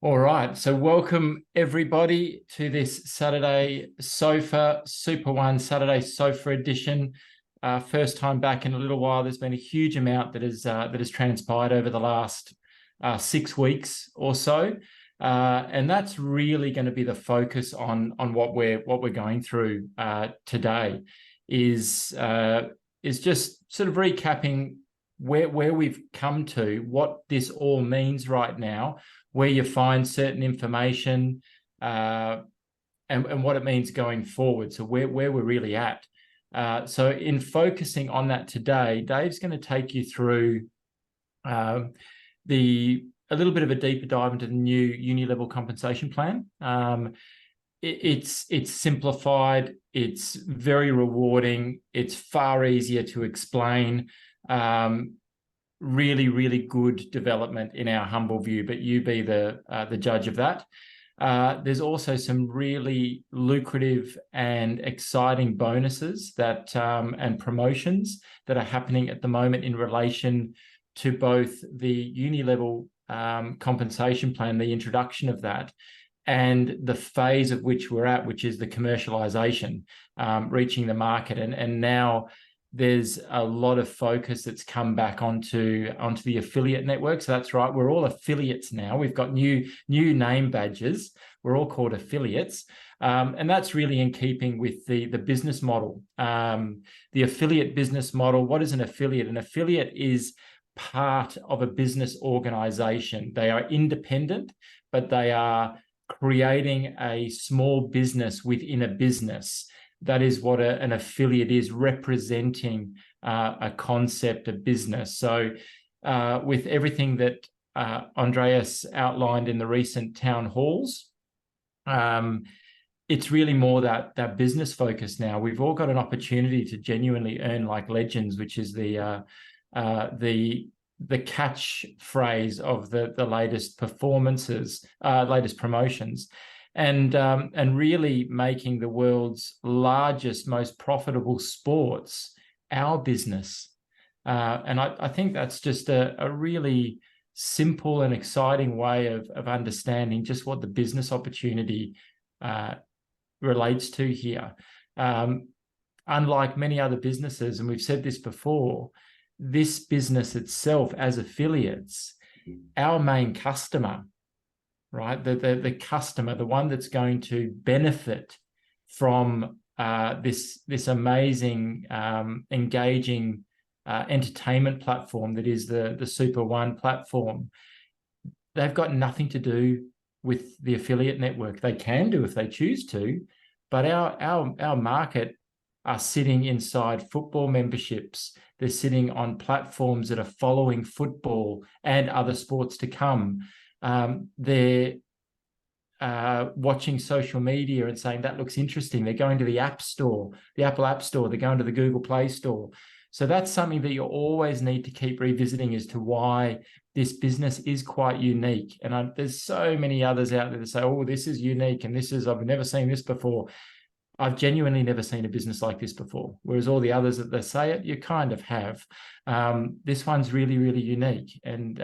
All right, so welcome everybody to this Saturday Sofa, SuperOne Saturday Sofa edition. First time back in a little while. There's been a huge amount that has transpired over the last 6 weeks or so, and that's really going to be the focus on what we're going through today. Is just sort of recapping where we've come to, what this all means right now, where you find certain information, and what it means going forward. So where we're really at. So in focusing on that today, Dave's going to take you through a little bit of a deeper dive into the new uni-level compensation plan. It's simplified, it's very rewarding, it's far easier to explain. Really, really good development in our humble view, but you be the judge of that. There's also some really lucrative and exciting bonuses that and promotions that are happening at the moment in relation to both the uni-level compensation plan, the introduction of that, and the phase of which we're at, which is the commercialization, reaching the market. And now there's a lot of focus that's come back onto the affiliate network. So that's right, we're all affiliates now. We've got new name badges. We're all called affiliates. And that's really in keeping with the business model. The affiliate business model. What is an affiliate? An affiliate is part of a business organization. They are independent, but they are creating a small business within a business. That is what an affiliate is, representing a concept of business. So with everything that Andreas outlined in the recent town halls, it's really more that business focus now. We've all got an opportunity to genuinely earn like legends, which is the catchphrase of the latest performances, latest promotions. And really making the world's largest, most profitable sports our business. And I think that's just a really simple and exciting way of understanding just what the business opportunity relates to here. Unlike many other businesses, and we've said this before, this business itself as affiliates, our main customer, right? The customer, the one that's going to benefit from this amazing, engaging entertainment platform that is the SuperOne platform. They've got nothing to do with the affiliate network. They can do if they choose to, but our market are sitting inside football memberships. They're sitting on platforms that are following football and other sports to come. They're watching social media and saying, that looks interesting. They're going to the App Store, the Apple App Store. They're going to the Google Play Store. So that's something that you always need to keep revisiting as to why this business is quite unique. And there's so many others out there that say, oh, this is unique and I've never seen this before. I've genuinely never seen a business like this before. Whereas all the others that they say it, you kind of have. This one's really, really unique. And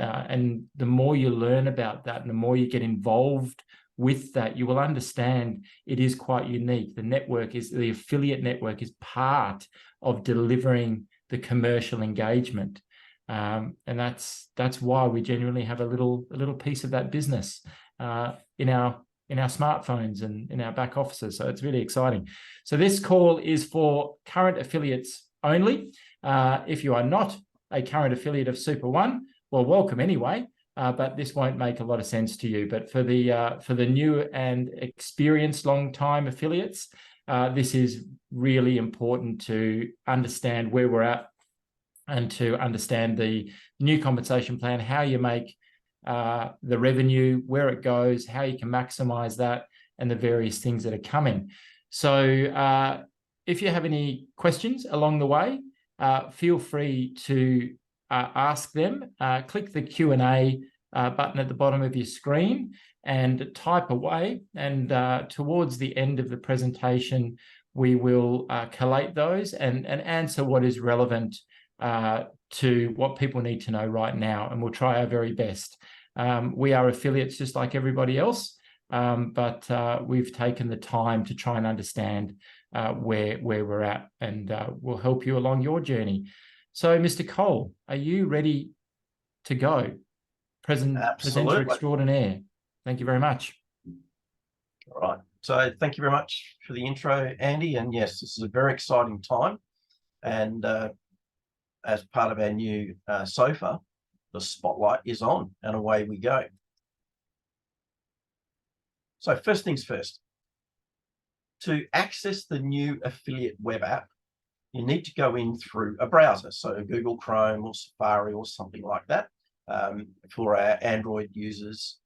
the more you learn about that and the more you get involved with that, you will understand it is quite unique. The affiliate network is part of delivering the commercial engagement. And that's why we genuinely have a little piece of that business in our smartphones and in our back offices. So it's really exciting. So this call is for current affiliates only. If you are not a current affiliate of SuperOne, well, welcome anyway, but this won't make a lot of sense to you. But for the new and experienced long-time affiliates, this is really important to understand where we're at and to understand the new compensation plan, how you make the revenue, where it goes, how you can maximize that, and the various things that are coming. So if you have any questions along the way, feel free to ask them. Click the Q&A button at the bottom of your screen and type away. And towards the end of the presentation, we will collate those and answer what is relevant to what people need to know right now, and we'll try our very best. We are affiliates just like everybody else, but we've taken the time to try and understand where we're at, and we'll help you along your journey. So, Mr. Cole, are you ready to go? Presenter extraordinaire. Thank you very much. All right. So thank you very much for the intro, Andy. And yes, this is a very exciting time. And as part of our new sofa, the spotlight is on and away we go. So first things first, to access the new affiliate web app, you need to go in through a browser. So Google Chrome or Safari or something like that. For our Android users,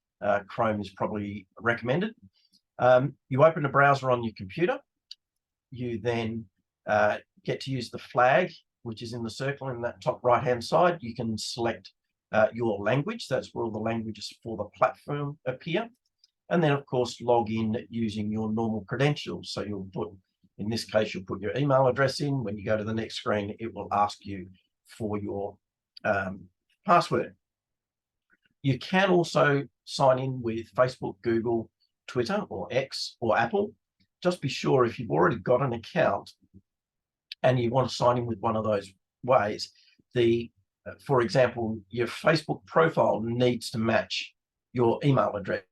Chrome is probably recommended. You open a browser on your computer. You then get to use the flag, which is in the circle in that top right-hand side. You can select your language. That's where all the languages for the platform appear. And then, of course, log in using your normal credentials. So you'll put, in this case, you'll put your email address in. When you go to the next screen, it will ask you for your password. You can also sign in with Facebook, Google, Twitter, or X, or Apple. Just be sure if you've already got an account and you want to sign in with one of those ways, for example, your Facebook profile needs to match your email address,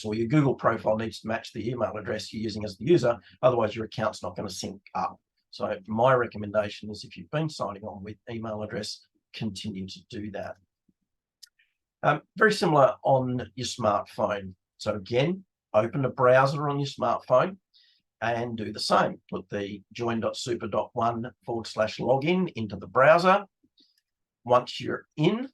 or your Google profile needs to match the email address you're using as the user. Otherwise, your account's not going to sync up. So my recommendation is, if you've been signing on with email address, continue to do that. Very similar on your smartphone. So again, open a browser on your smartphone and do the same. Put the join.super.one/login into the browser. Once you're in,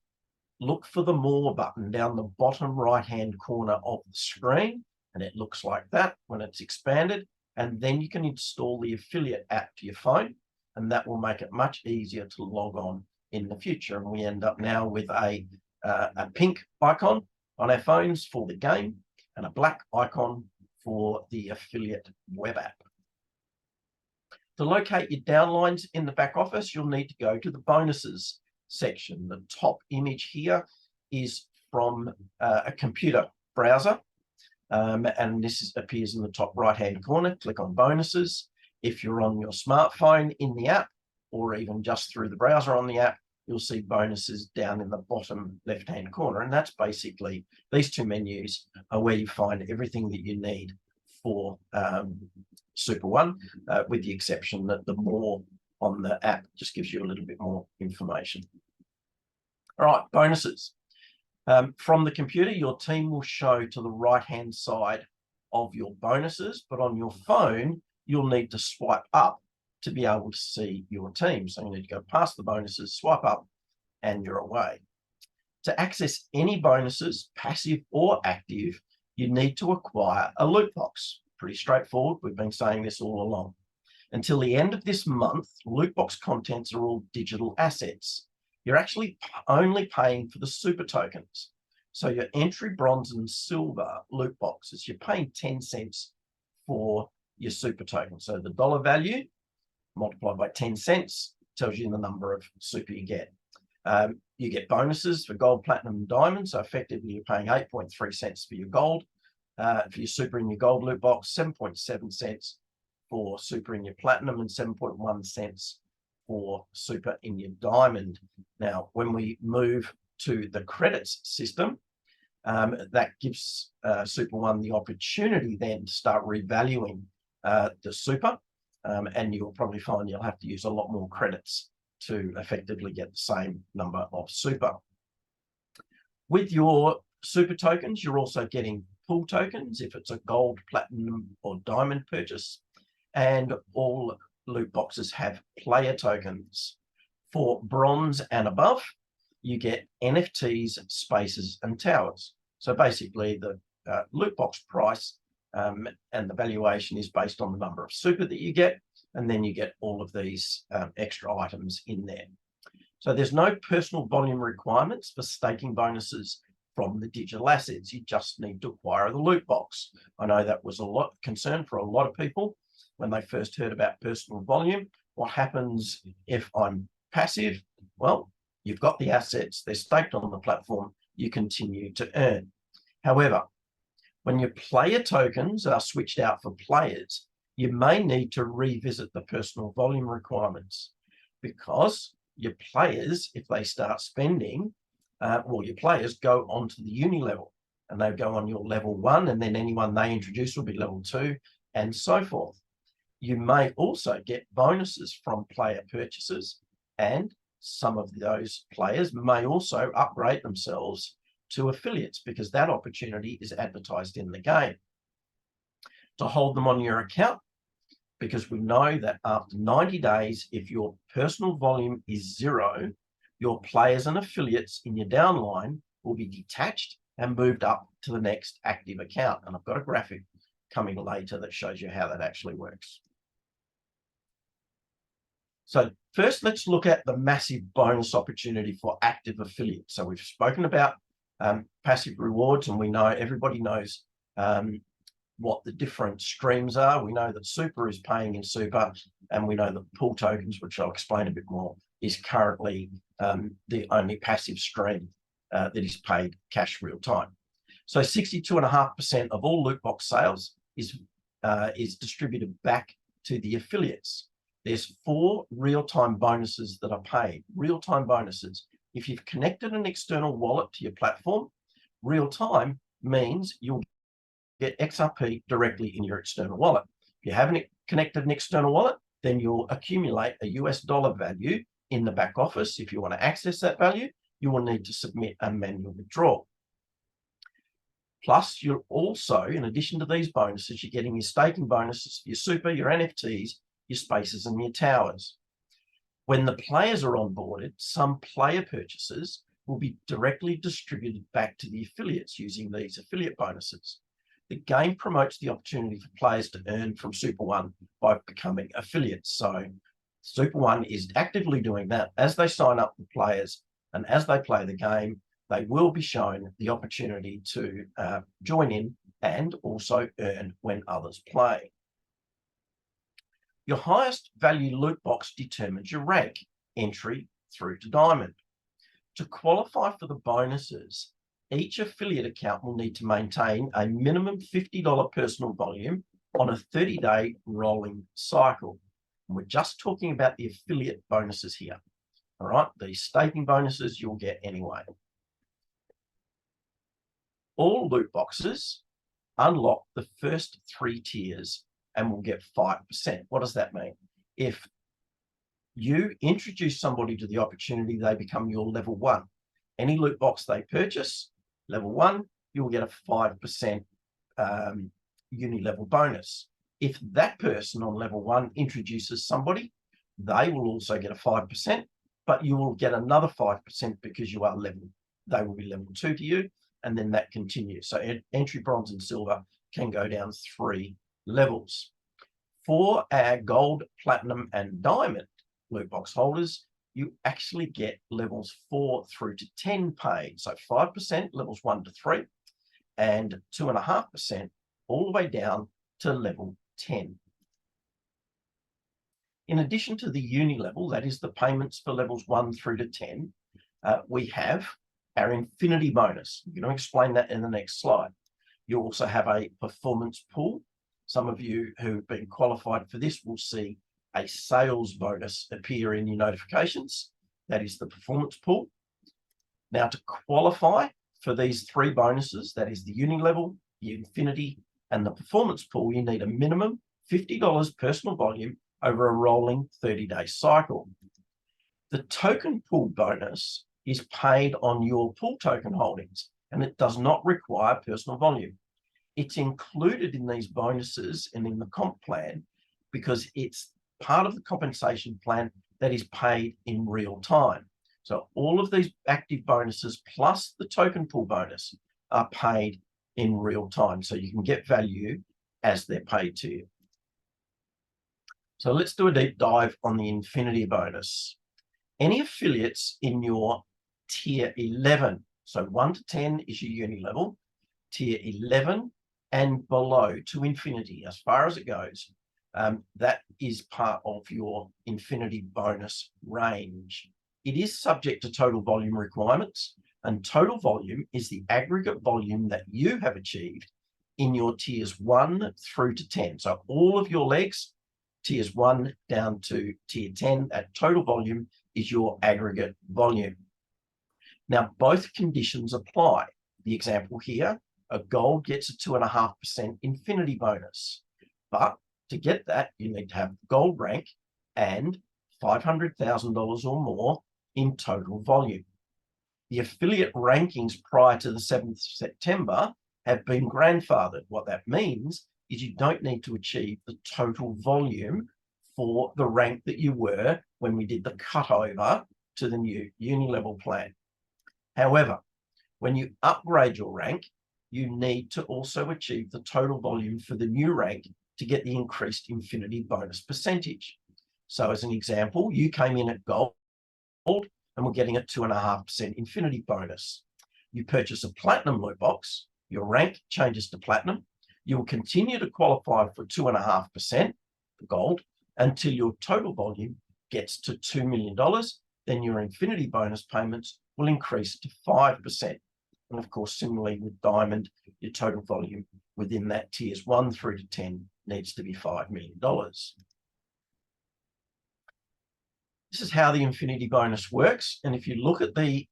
look for the More button down the bottom right-hand corner of the screen, and it looks like that when it's expanded. And then you can install the affiliate app to your phone, and that will make it much easier to log on in the future. And we end up now with a pink icon on our phones for the game and a black icon for the affiliate web app. To locate your downlines in the back office, you'll need to go to the bonuses section. The top image here is from a computer browser, and this appears in the top right-hand corner. Click on bonuses. If you're on your smartphone in the app, or even just through the browser on the app, you'll see bonuses down in the bottom left-hand corner. And that's basically, these two menus are where you find everything that you need for SuperOne, with the exception that the More on the app just gives you a little bit more information. All right, bonuses. From the computer, your team will show to the right-hand side of your bonuses, but on your phone, you'll need to swipe up to be able to see your team. So you need to go past the bonuses, swipe up, and you're away. To access any bonuses, passive or active, you need to acquire a loot box. Pretty straightforward. We've been saying this all along. Until the end of this month, loot box contents are all digital assets. You're actually only paying for the super tokens. So your entry, bronze, and silver loot boxes, you're paying 10 cents for your super token. So the dollar value multiplied by 10 cents tells you the number of super you get. You get bonuses for gold, platinum, and diamond. So effectively, you're paying 8.3 cents for your gold, for your super in your gold loot box, 7.7 cents for super in your platinum, and 7.1 cents for super in your diamond. Now, when we move to the credits system, that gives SuperOne the opportunity then to start revaluing the super, and you'll probably find you'll have to use a lot more credits to effectively get the same number of super. With your super tokens, you're also getting pool tokens if it's a gold, platinum, or diamond purchase, and all loot boxes have player tokens. For bronze and above, you get NFTs, spaces, and towers. So basically, the loot box price and the valuation is based on the number of super that you get, and then you get all of these extra items in there. So there's no personal volume requirements for staking bonuses from the digital assets. You just need to acquire the loot box. I know that was a lot of concern for a lot of people when they first heard about personal volume. What happens if I'm passive? Well, You've got the assets, they're staked on the platform, you continue to earn. However, when your player tokens are switched out for players, you may need to revisit the personal volume requirements, because your players, if they start spending, your players go onto the uni level, and they go on your level 1, and then anyone they introduce will be level 2, and so forth. You may also get bonuses from player purchases, and some of those players may also upgrade themselves to affiliates, because that opportunity is advertised in the game. To hold them on your account, because we know that after 90 days, if your personal volume is 0, your players and affiliates in your downline will be detached and moved up to the next active account. And I've got a graphic coming later that shows you how that actually works. So first, let's look at the massive bonus opportunity for active affiliates. So we've spoken about passive rewards, and we know everybody knows what the different streams are. We know that Super is paying in Super, and we know that pool tokens, which I'll explain a bit more, is currently the only passive stream that is paid cash real time. So 62.5% of all loot box sales is distributed back to the affiliates. There's 4 real-time bonuses that are paid. Real-time bonuses. If you've connected an external wallet to your platform, real-time means you'll get XRP directly in your external wallet. If you haven't connected an external wallet, then you'll accumulate a US dollar value in the back office. If you want to access that value, you will need to submit a manual withdrawal. Plus, you're also, in addition to these bonuses, you're getting your staking bonuses for your Super, your NFTs, your spaces, and your towers. When the players are onboarded, some player purchases will be directly distributed back to the affiliates using these affiliate bonuses. The game promotes the opportunity for players to earn from SuperOne by becoming affiliates. So SuperOne is actively doing that. As they sign up the players and as they play the game, they will be shown the opportunity to join in and also earn when others play. Your highest value loot box determines your rank, entry through to Diamond. To qualify for the bonuses, each affiliate account will need to maintain a minimum $50 personal volume on a 30-day rolling cycle. And we're just talking about the affiliate bonuses here. All right, the staking bonuses you'll get anyway. All loot boxes unlock the first 3 tiers and will get 5%. What does that mean? If you introduce somebody to the opportunity, they become your level 1. Any loot box they purchase, level 1, you'll get a 5% uni level bonus. If that person on level 1 introduces somebody, they will also get a 5%, but you will get another 5% because you are level. They will be level 2 to you, and then that continues. So entry, bronze, and silver can go down 3 levels. For our gold, platinum, and diamond loot box holders, you actually get levels 4 through to 10 paid. So 5% levels 1 to 3, and 2.5% all the way down to level 10. In addition to the uni level, that is the payments for levels 1 through to 10, we have our infinity bonus. I'm going to explain that in the next slide. You also have a performance pool. Some of you who've been qualified for this will see a sales bonus appear in your notifications. That is the performance pool. Now, to qualify for these 3 bonuses, that is the uni level, the infinity, and the performance pool, you need a minimum $50 personal volume over a rolling 30-day cycle. The token pool bonus is paid on your pool token holdings, and it does not require personal volume. It's included in these bonuses and in the comp plan because it's part of the compensation plan that is paid in real time. So all of these active bonuses plus the token pool bonus are paid in real time. So you can get value as they're paid to you. So let's do a deep dive on the infinity bonus. Any affiliates in your tier 11, so 1 to 10 is your uni level, tier 11 and below to infinity, as far as it goes, that is part of your infinity bonus range. it is subject to total volume requirements, and total volume is the aggregate volume that you have achieved in your tiers 1 through to 10. So all of your legs, tiers 1 down to tier 10, at total volume is your aggregate volume. Now, both conditions apply. The example here, a gold gets a 2.5% infinity bonus. But to get that, you need to have gold rank and $500,000 or more in total volume. The affiliate rankings prior to the 7th of September have been grandfathered. What that means is you don't need to achieve the total volume for the rank that you were when we did the cutover to the new uni-level plan. However, when you upgrade your rank, you need to also achieve the total volume for the new rank to get the increased infinity bonus percentage. So as an example, you came in at gold and we're getting a 2.5% infinity bonus. You purchase a platinum loot box, your rank changes to platinum. You will continue to qualify for 2.5% for gold until your total volume gets to $2 million. Then your infinity bonus payments will increase to 5%. And of course, similarly with diamond, your total volume within that tiers 1 through to 10 needs to be $5 million. This is how the infinity bonus works. And if you look at the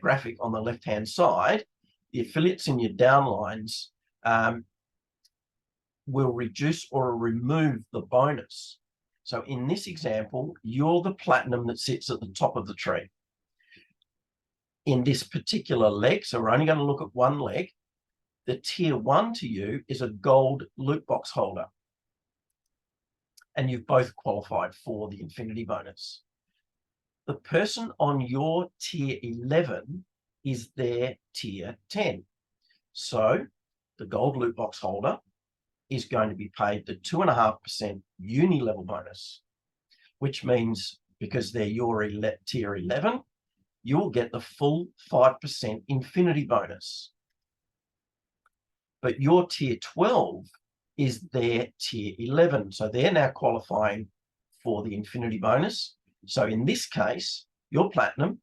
graphic on the left-hand side, the affiliates in your downlines will reduce or remove the bonus. So in this example, you're the platinum that sits at the top of the tree. In this particular leg, so we're only going to look at one leg, the tier 1 to you is a gold loot box holder. And you've both qualified for the infinity bonus. The person on your tier 11 is their tier 10. So the gold loot box holder is going to be paid the 2.5% uni level bonus, which means because they're your tier 11, you'll get the full 5% infinity bonus. But your tier 12 is their tier 11. So they're now qualifying for the infinity bonus. So in this case, you're platinum,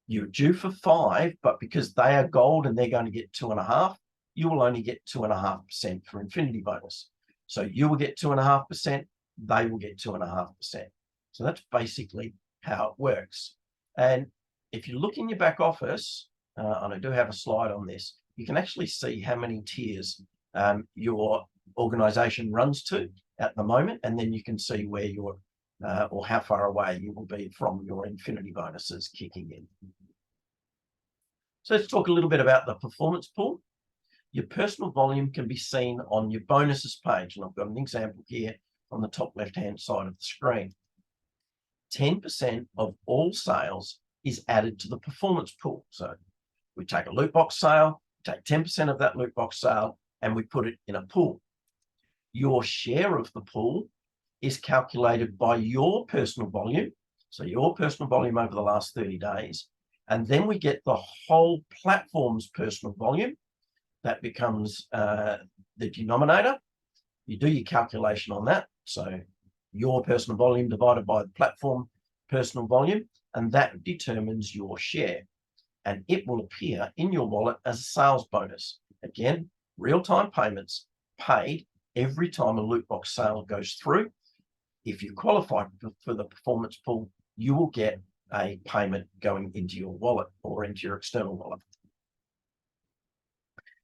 you're due for 5, but because they are gold and they're going to get 2.5, you will only get 2.5% for infinity bonus. So you will get 2.5%, they will get 2.5%. So that's basically how it works. And if you look in your back office, and I do have a slide on this, you can actually see how many tiers your organization runs to at the moment, and then you can see where you're or how far away you will be from your infinity bonuses kicking in. So let's talk a little bit about the performance pool. Your personal volume can be seen on your bonuses page, and I've got an example here on the top left-hand side of the screen. 10% of all sales is added to the performance pool. So we take a loot box sale, take 10% of that loot box sale, and we put it in a pool. Your share of the pool is calculated by your personal volume, so your personal volume over the last 30 days, and then we get the whole platform's personal volume. That becomes the denominator. You do your calculation on that, so your personal volume divided by the platform personal volume, and that determines your share, and it will appear in your wallet as a sales bonus. Again, real-time payments paid every time a loot box sale goes through. If you qualify for the performance pool, you will get a payment going into your wallet or into your external wallet.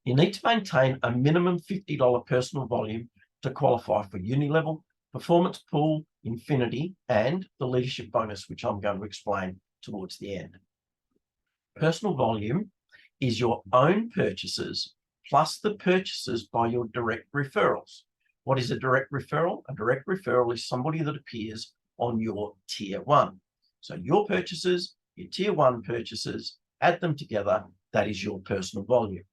You need to maintain a minimum $50 personal volume to qualify for uni level, performance pool, infinity, and the leadership bonus, which I'm going to explain towards the end. Personal volume is your own purchases plus the purchases by your direct referrals. What is a direct referral? A direct referral is somebody that appears on your tier 1. So your purchases, your tier 1 purchases, add them together, that is your personal volume.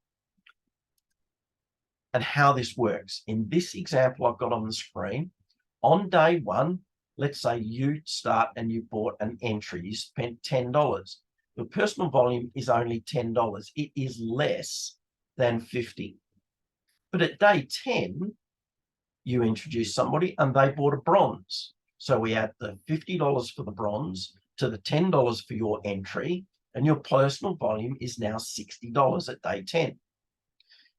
And how this works. In this example I've got on the screen, on day 1, let's say you start and you bought an entry, you spent $10. Your personal volume is only $10. It is less than 50. But at day 10, you introduce somebody and they bought a bronze. So we add the $50 for the bronze to the $10 for your entry, and your personal volume is now $60 at day 10.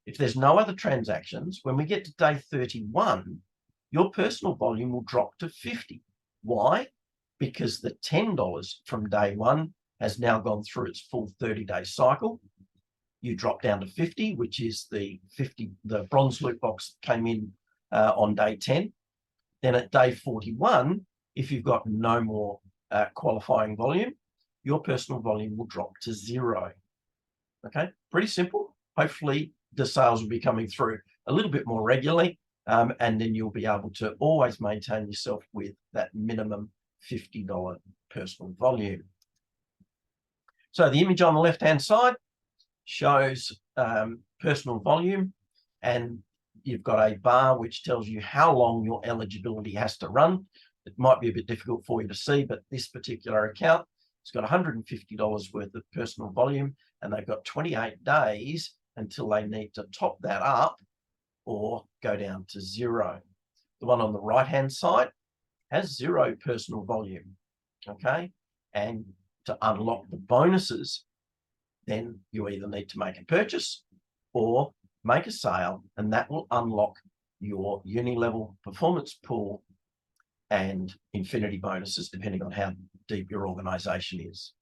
If there's no other transactions, when we get to day 31, your personal volume will drop to 50. Why? Because the $10 from day 1 has now gone through its full 30-day cycle. You drop down to 50, which is the bronze loot box came in on day 10. Then at day 41, if you've got no more qualifying volume, your personal volume will drop to 0. Okay, pretty simple. Hopefully the sales will be coming through a little bit more regularly, and then you'll be able to always maintain yourself with that minimum $50 personal volume. So the image on the left-hand side shows personal volume, and you've got a bar which tells you how long your eligibility has to run. It might be a bit difficult for you to see, but this particular account has got $150 worth of personal volume, and they've got 28 days until they need to top that up or go down to 0. The one on the right-hand side has 0 personal volume, okay? And to unlock the bonuses, then you either need to make a purchase or make a sale, and that will unlock your uni-level performance pool and infinity bonuses, depending on how deep your organization is.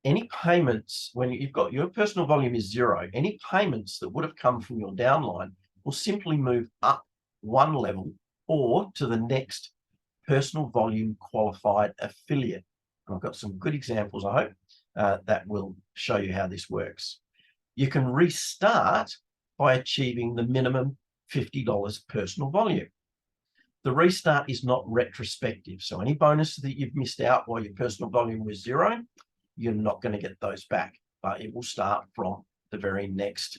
Any payments, when you've got your personal volume is 0, any payments that would have come from your downline will simply move up 1 level or to the next personal volume qualified affiliate. And I've got some good examples, I hope, that will show you how this works. You can restart by achieving the minimum $50 personal volume. The restart is not retrospective, so any bonus that you've missed out while your personal volume was 0, you're not going to get those back, but it will start from the very next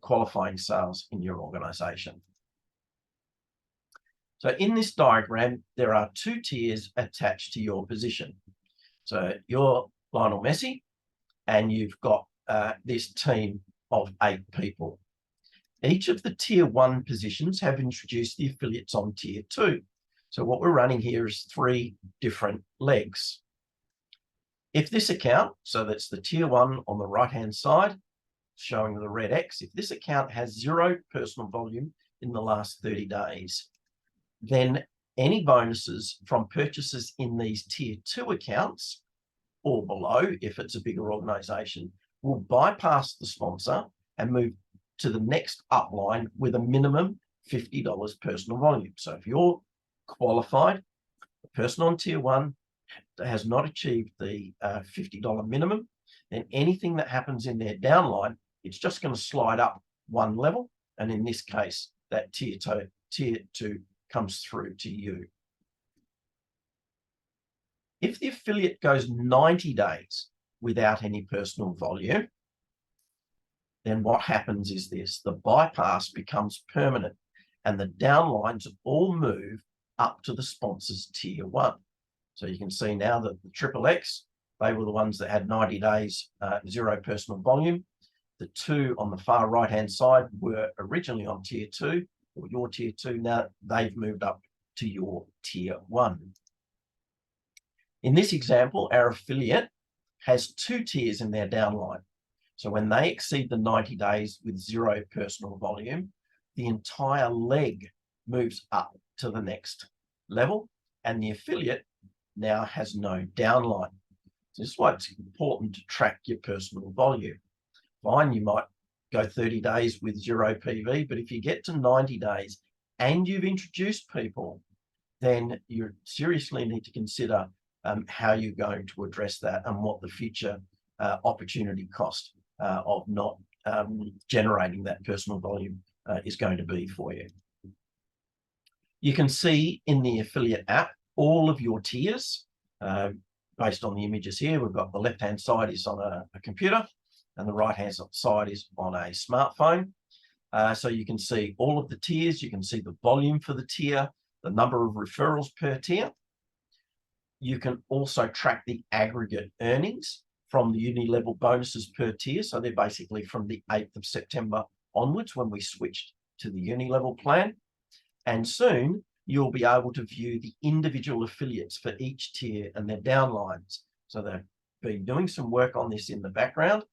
qualifying sales in your organization. So in this diagram, there are 2 tiers attached to your position. So you're Lionel Messi, and you've got this team of 8 people. Each of the tier 1 positions have introduced the affiliates on tier 2. So what we're running here is 3 different legs. If this account, so that's the tier 1 on the right-hand side, showing the red X, if this account has 0 personal volume in the last 30 days, then any bonuses from purchases in these tier 2 accounts or below, if it's a bigger organization, will bypass the sponsor and move to the next upline with a minimum $50 personal volume. So if you're qualified, the person on tier 1 has not achieved the $50 minimum, then anything that happens in their downline, it's just going to slide up 1 level. And in this case, that tier 2 comes through to you. If the affiliate goes 90 days without any personal volume, then what happens is this: the bypass becomes permanent and the downlines all move up to the sponsor's tier 1. So you can see now that the XXX, they were the ones that had 90 days, 0 personal volume. The 2 on the far right-hand side were originally on tier 2, or your tier 2. Now they've moved up to your tier 1. In this example, our affiliate has 2 tiers in their downline. So when they exceed the 90 days with 0 personal volume, the entire leg moves up to the next level, and the affiliate now has no downline. So this is why it's important to track your personal volume. Fine, you might go 30 days with 0 PV, but if you get to 90 days and you've introduced people, then you seriously need to consider how you're going to address that and what the future opportunity cost of not generating that personal volume is going to be for you. You can see in the affiliate app all of your tiers based on the images here. We've got the left-hand side is on a computer and the right-hand side is on a smartphone. So you can see all of the tiers. You can see the volume for the tier, the number of referrals per tier. You can also track the aggregate earnings from the uni-level bonuses per tier. So they're basically from the 8th of September onwards when we switched to the uni-level plan. And soon you'll be able to view the individual affiliates for each tier and their downlines. So they've been doing some work on this in the background.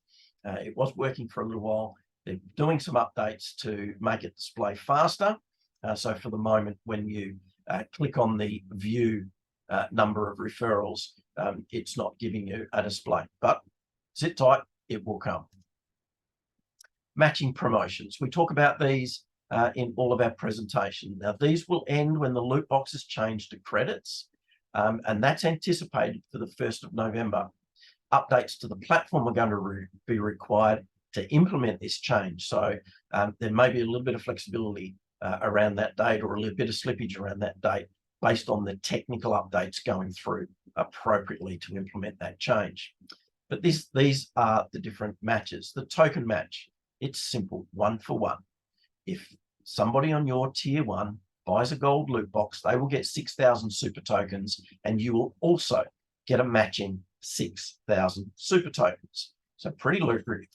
It was working for a little while. They're doing some updates to make it display faster. So for the moment, when you click on the view number of referrals, it's not giving you a display, but sit tight, it will come. Matching promotions. We talk about these in all of our presentation. Now, these will end when the loot boxes change to credits, and that's anticipated for the 1st of November. Updates to the platform are going to be required to implement this change. So there may be a little bit of flexibility around that date, or a little bit of slippage around that date, based on the technical updates going through appropriately to implement that change. But these are the different matches. The token match, it's simple, 1 for 1. If somebody on your tier 1 buys a gold loot box, they will get 6,000 super tokens, and you will also get a matching 6,000 super tokens. So pretty lucrative.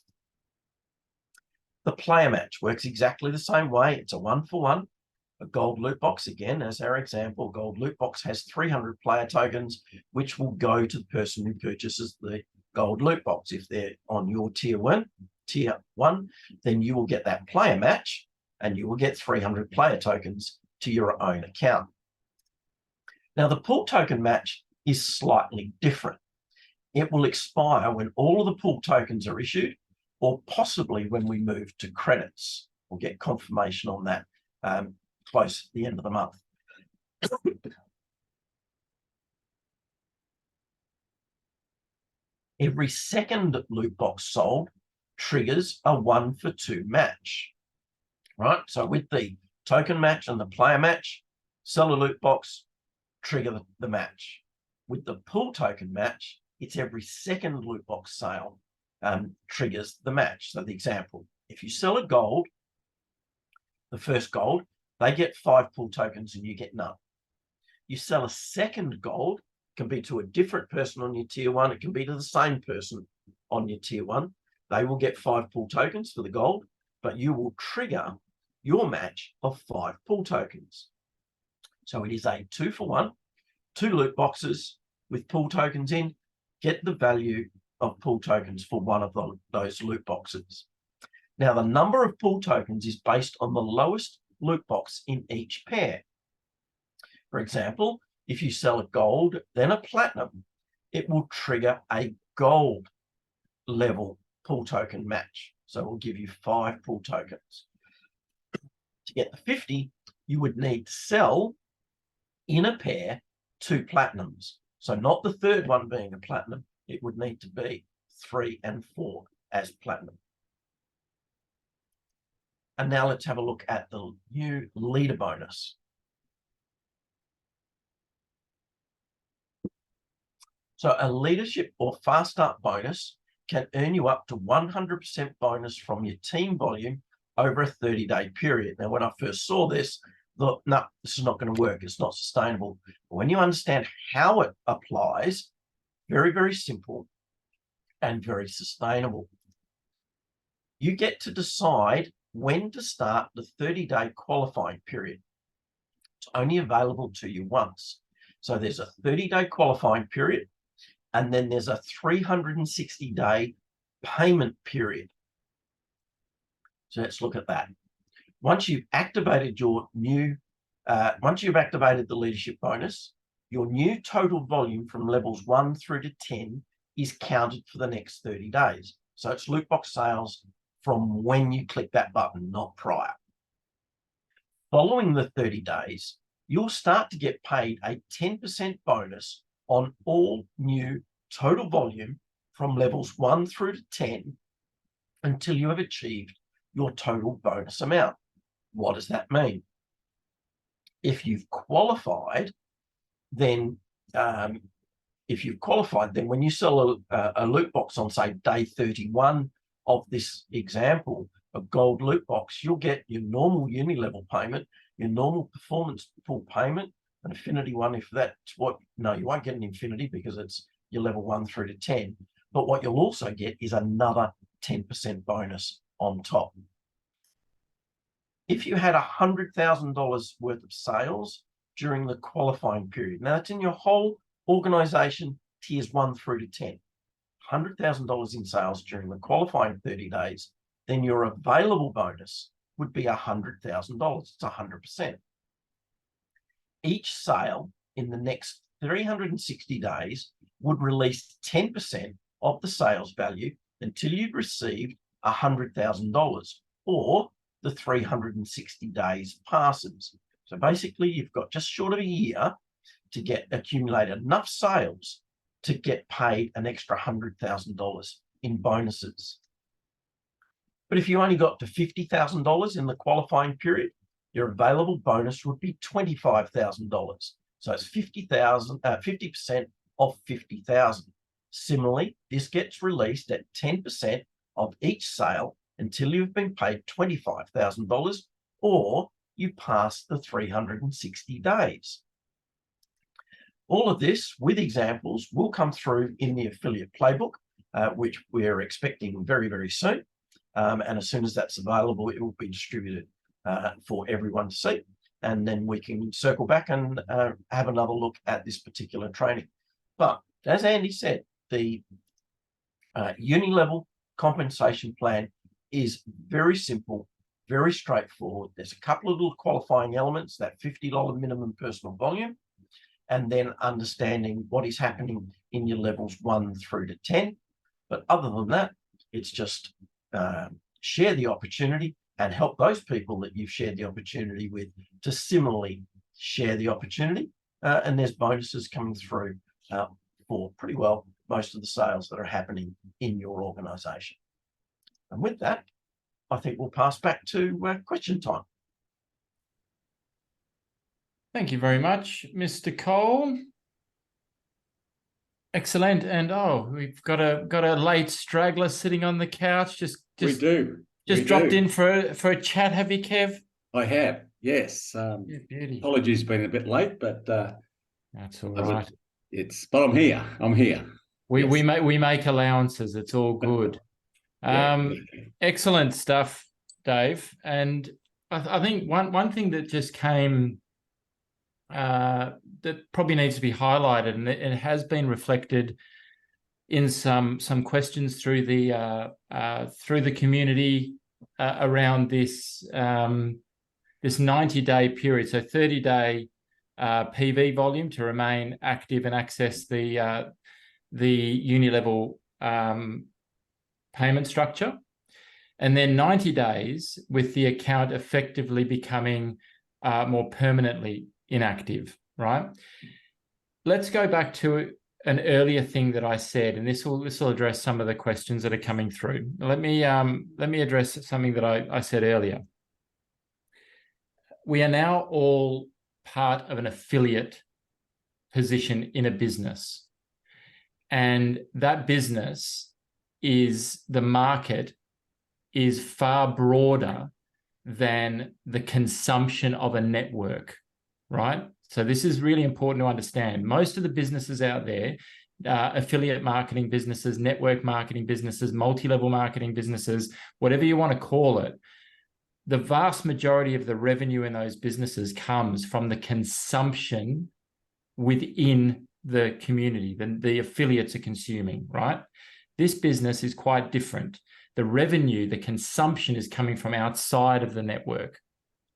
The player match works exactly the same way. It's a 1 for 1. A gold loot box, again, as our example, gold loot box has 300 player tokens, which will go to the person who purchases the gold loot box. If they're on your tier one, then you will get that player match, and you will get 300 player tokens to your own account. Now, the pool token match is slightly different. It will expire when all of the pool tokens are issued, or possibly when we move to credits. We'll get confirmation on that close to the end of the month. Every second loot box sold triggers a 1 for 2 match, right? So with the token match and the player match, sell a loot box, trigger the match. With the pool token match, it's every second loot box sale triggers the match. So the example, if you sell a gold, the first gold, they get 5 pool tokens and you get none. You sell a second gold, it can be to a different person on your tier 1, it can be to the same person on your tier 1. They will get 5 pool tokens for the gold, but you will trigger your match of 5 pool tokens. So it is a 2 for 1, 2 loot boxes with pool tokens in, get the value of pool tokens for one of those loot boxes. Now, the number of pool tokens is based on the lowest loot box in each pair. For example, if you sell a gold, then a platinum, it will trigger a gold level pool token match. So it will give you 5 pool tokens. To get the 50, you would need to sell in a pair 2 platinums. So not the third one being a platinum, it would need to be 3 and 4 as platinum. And now let's have a look at the new leader bonus. So a leadership or fast start bonus can earn you up to 100% bonus from your team volume over a 30-day period. Now, when I first saw this, I thought, no, this is not going to work. It's not sustainable. But when you understand how it applies, very, very simple and very sustainable. You get to decide when to start the 30-day qualifying period. It's only available to you once. So there's a 30-day qualifying period, and then there's a 360-day payment period. So let's look at that. Once you've activated your new, once you've activated the leadership bonus, your new total volume from levels 1 through to 10 is counted for the next 30 days. So it's loot box sales from when you click that button, not prior. Following the 30 days, you'll start to get paid a 10% bonus on all new total volume from levels 1 through to 10 until you have achieved your total bonus amount. What does that mean? If you've qualified, then when you sell a loot box on, say, day 31 of this example, a gold loot box, you'll get your normal uni level payment, your normal performance pool payment, an affinity one if that's what, no, you won't get an infinity because it's your level 1 through to 10. But what you'll also get is another 10% bonus on top. If you had $100,000 worth of sales during the qualifying period. Now, that's in your whole organization, tiers 1 through to 10. $100,000 in sales during the qualifying 30 days, then your available bonus would be $100,000. It's 100%. Each sale in the next 360 days would release 10% of the sales value until you've received $100,000, or the 360 days passes. So basically, you've got just short of a year to accumulate enough sales to get paid an extra $100,000 in bonuses. But if you only got to $50,000 in the qualifying period, your available bonus would be $25,000. So it's 50% of 50,000. Similarly, this gets released at 10% of each sale until you've been paid $25,000, or you pass the 360 days. All of this with examples will come through in the affiliate playbook, which we're expecting very, very soon. And as soon as that's available, it will be distributed for everyone to see. And then we can circle back and have another look at this particular training. But as Andy said, the uni-level compensation plan is very simple, very straightforward. There's a couple of little qualifying elements, that $50 minimum personal volume, and then understanding what is happening in your levels 1 through to 10. But other than that, it's just share the opportunity and help those people that you've shared the opportunity with to similarly share the opportunity. And there's bonuses coming through for pretty well most of the sales that are happening in your organization. And with that, I think we'll pass back to question time. Thank you very much, Mr. Cole. Excellent. And we've got a late straggler sitting on the couch. We do. Just dropped in for a chat, have you, Kev? I have, yes. Beauty. Apologies, been a bit late, but that's all right. But I'm here. I'm here. We make allowances. It's all good. Excellent stuff, Dave. And I think one thing that just came that probably needs to be highlighted, and it has been reflected in some questions through the community around this 90-day period, so 30-day PV volume to remain active and access the uni-level payment structure, and then 90 days with the account effectively becoming more permanently inactive, right? Let's go back to an earlier thing that I said, and this will address some of the questions that are coming through. Let me address something that I said earlier. We are now all part of an affiliate position in a business, and that business is the market is far broader than the consumption of a network, right? So this is really important to understand. Most of the businesses out there, affiliate marketing businesses, network marketing businesses, multi-level marketing businesses, whatever you want to call it, the vast majority of the revenue in those businesses comes from the consumption within the community, the affiliates are consuming, right? This business is quite different. The revenue, the consumption is coming from outside of the network,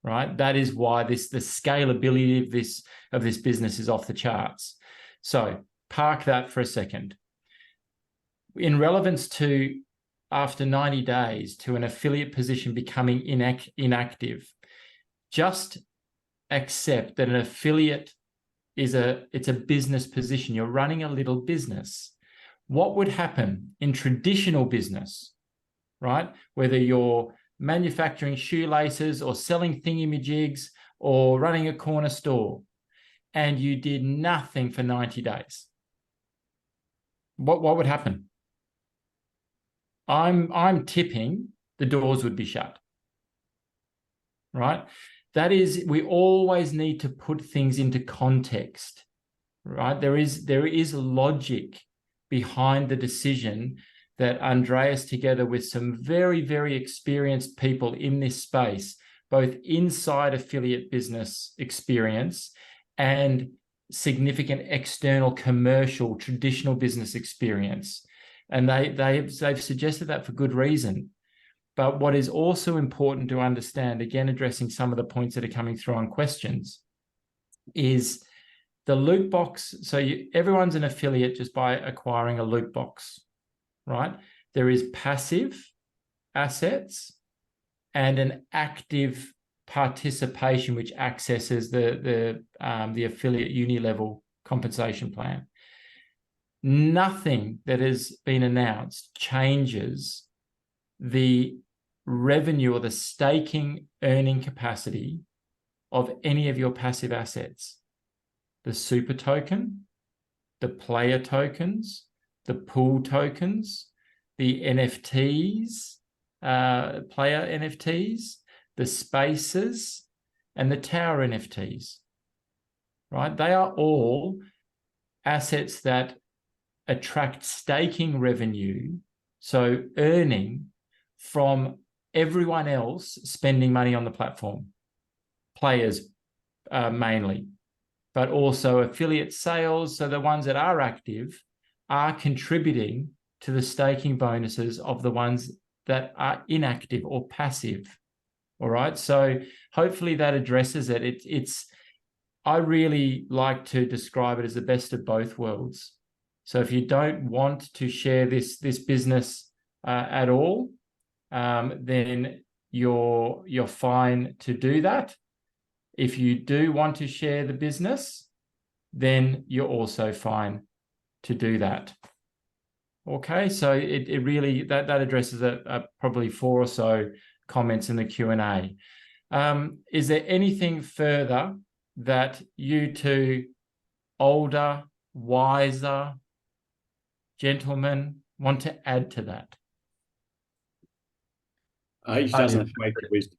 right? That is why the scalability of this business is off the charts. So park that for a second. In relevance to after 90 days to an affiliate position becoming inactive, just accept that an affiliate it's a business position. You're running a little business. What would happen in traditional business, right? Whether you're manufacturing shoelaces or selling thingamajigs or running a corner store, and you did nothing for 90 days. What would happen? I'm tipping the doors would be shut, right? That is, we always need to put things into context, right? There is logic behind the decision that Andreas, together with some very, very experienced people in this space, both inside affiliate business experience and significant external commercial traditional business experience. And they've suggested that for good reason. But what is also important to understand, again, addressing some of the points that are coming through on questions, is the loot box. So everyone's an affiliate just by acquiring a loot box, right? There is passive assets and an active participation, which accesses the affiliate uni level compensation plan. Nothing that has been announced changes the revenue or the staking earning capacity of any of your passive assets. The super token, the player tokens, the pool tokens, the NFTs, player NFTs, the spaces, and the tower NFTs, right? They are all assets that attract staking revenue, so earning from everyone else spending money on the platform, players mainly, but also affiliate sales. So the ones that are active are contributing to the staking bonuses of the ones that are inactive or passive. All right. So hopefully that addresses it. I really like to describe it as the best of both worlds. So if you don't want to share this business at all, then you're fine to do that. If you do want to share the business, then you're also fine to do that. Okay, so it really that addresses probably 4 or so comments in the Q&A. Is there anything further that you two older, wiser gentlemen want to add to that? Age doesn't equate to wisdom.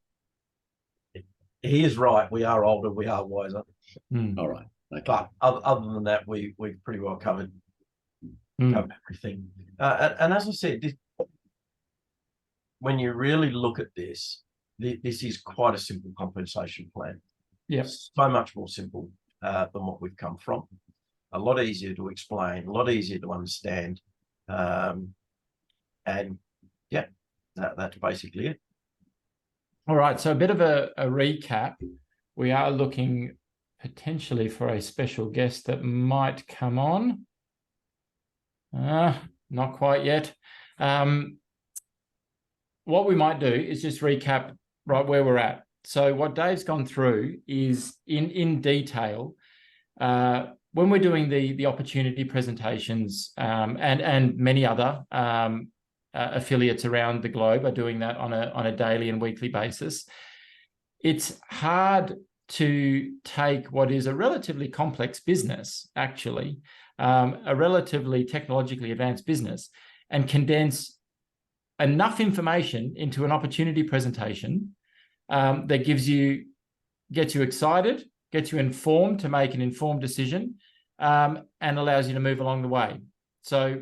He is right. We are older. We are wiser. All right. Okay. But other than that, we've pretty well covered everything. And as I said, when you really look at this is quite a simple compensation plan. Yes, so much more simple than what we've come from. A lot easier to explain, a lot easier to understand, and yeah, that's basically it. All right, so a bit of a recap. We are looking potentially for a special guest that might come on. Not quite yet. What we might do is just recap right where we're at. So what Dave's gone through is in detail. When we're doing the opportunity presentations, and many other affiliates around the globe are doing that on a daily and weekly basis, it's hard to take what is a relatively complex business, actually, a relatively technologically advanced business, and condense enough information into an opportunity presentation that gets you excited, gets you informed to make an informed decision, and allows you to move along the way. So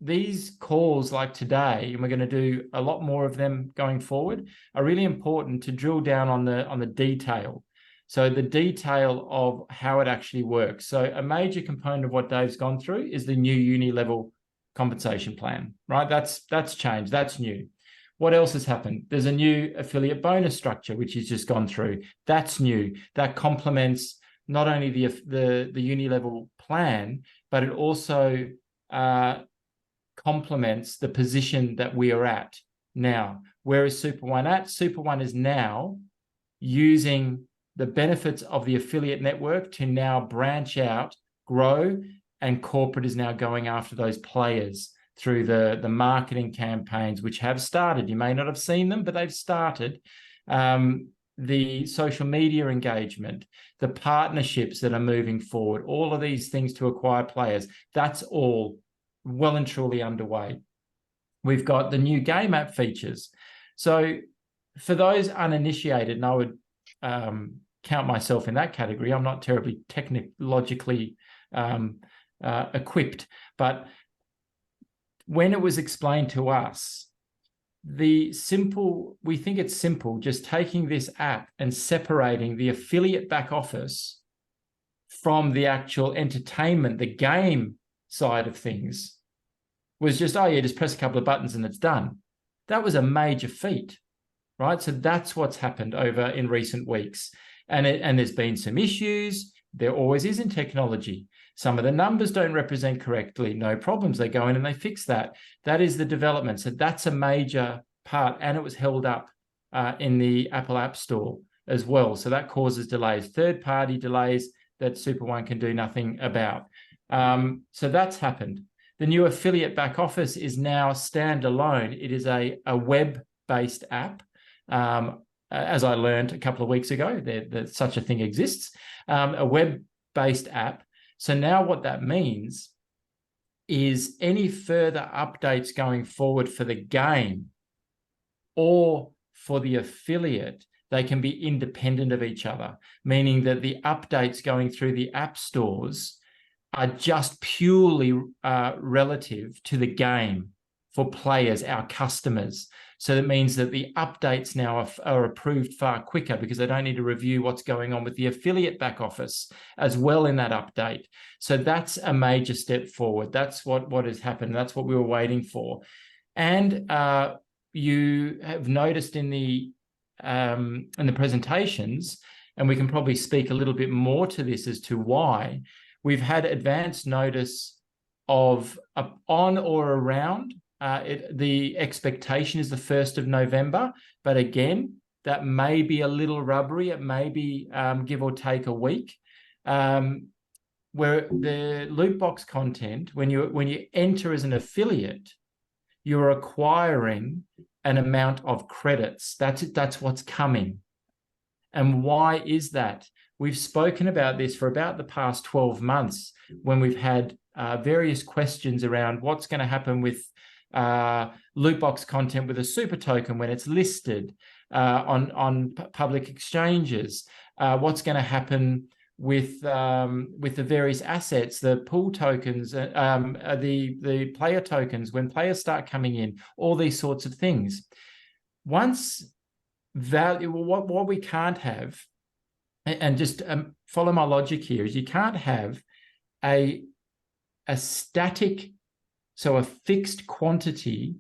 these calls like today, and we're going to do a lot more of them going forward, are really important to drill down on the detail. So the detail of how it actually works. So a major component of what Dave's gone through is the new uni level compensation plan, right? That's changed. That's new. What else has happened? There's a new affiliate bonus structure, which he's just gone through. That's new. That complements not only the uni level plan, but it also complements the position that we are at now. Where is SuperOne at? SuperOne is now using the benefits of the affiliate network to now branch out, grow, and corporate is now going after those players through the marketing campaigns, which have started. You may not have seen them, but they've started. The social media engagement, the partnerships that are moving forward, all of these things to acquire players, that's all well and truly underway. We've got the new game app features. So for those uninitiated, and I would count myself in that category, I'm not terribly technologically equipped, but when it was explained to us, we think it's simple, just taking this app and separating the affiliate back office from the actual entertainment, the game side of things, was just, oh yeah, just press a couple of buttons and it's done. That was a major feat, right? So that's what's happened over in recent weeks. And there's been some issues. There always is in technology. Some of the numbers don't represent correctly. No problems. They go in and they fix that. That is the development. So that's a major part. And it was held up in the Apple App Store as well. So that causes delays, third-party delays that SuperOne can do nothing about. So that's happened. The new affiliate back office is now standalone. It is a web-based app. As I learned a couple of weeks ago, that such a thing exists, a web-based app. So now what that means is any further updates going forward for the game or for the affiliate, they can be independent of each other, meaning that the updates going through the app stores are just purely relative to the game for players, our customers. So that means that the updates now are approved far quicker because they don't need to review what's going on with the affiliate back office as well in that update. So that's a major step forward. That's what has happened. That's what we were waiting for. And you have noticed in the presentations, and we can probably speak a little bit more to this as to why, we've had advance notice of on or around, the expectation is the 1st of November, but again, that may be a little rubbery. It may be give or take a week. Where the loot box content, when you enter as an affiliate, you're acquiring an amount of credits. That's what's coming. And why is that? We've spoken about this for about the past 12 months when we've had various questions around what's going to happen with loot box content with a super token when it's listed on public exchanges. What's going to happen with the various assets, the pool tokens, the player tokens when players start coming in, all these sorts of things. Once value, what we can't have, and just follow my logic here, is you can't have a static, so a fixed quantity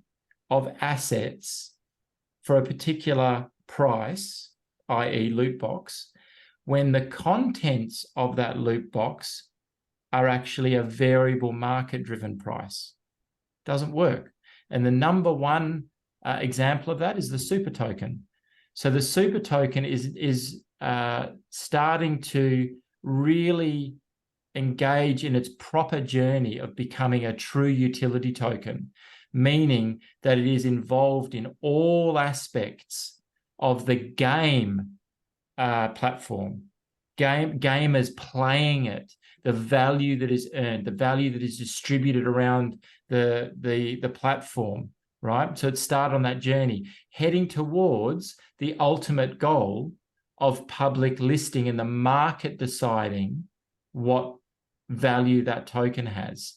of assets for a particular price, i.e. loot box, when the contents of that loot box are actually a variable market-driven price. Doesn't work. And the number one example of that is the super token. So the super token is starting to really engage in its proper journey of becoming a true utility token, meaning that it is involved in all aspects of the game platform, gamers playing it, the value that is earned, the value that is distributed around the platform, right? So it started on that journey, heading towards the ultimate goal of public listing and the market deciding what value that token has.